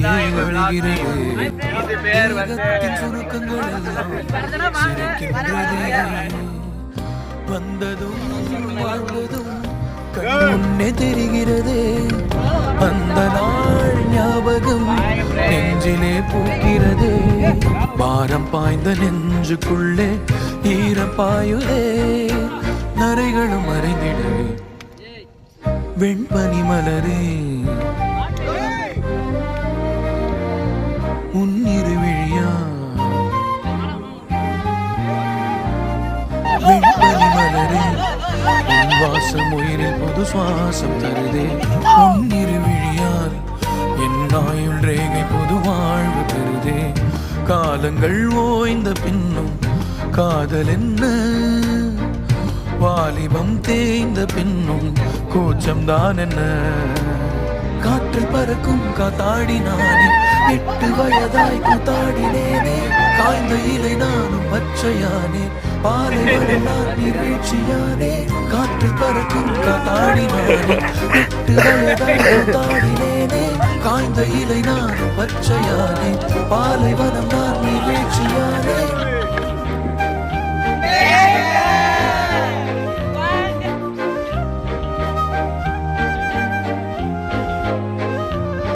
வருகிறது சுருக்கங்கள் வந்ததும் வாழ்ந்ததும் முன்னே தெரிகிறது அந்த நாள் ஞாபகம் நெஞ்சிலே பூக்கிறது பாரம் பாய்ந்த நெஞ்சுக்குள்ளே ஈரம் பாயுதே நரைகளும் மறைந்திடவே வெண்பனி மலரே உன்னிரு விழியா வெண்பனி மலரே உன் வாசம் உயிரில் பொது சுவாசம் தருதே உன்னிரு விழியால் என் ஆயுள் ரேகை பொது வாழ்வு பெறுதே காலங்கள் ஓய்ந்த பின்னும் காதல் என்ன வாலிபம் தேய்ந்த பின்னும் கூச்சம் தான் என்ன காற்றில் பறக்கும் காத்தாடினானே 8 வயதாய் கூத்தாடினேனே காய்ந்த இலை நானும் பச்சையானே பாலை நான் நீழ்ச்சியானே காற்றில் பறக்கும் காத்தாடினானே 8 வயதாய் கூத்தாடினேனே காய்ந்த இலை நானும் பச்சையானே பாலை நான் நீழ்ச்சியானே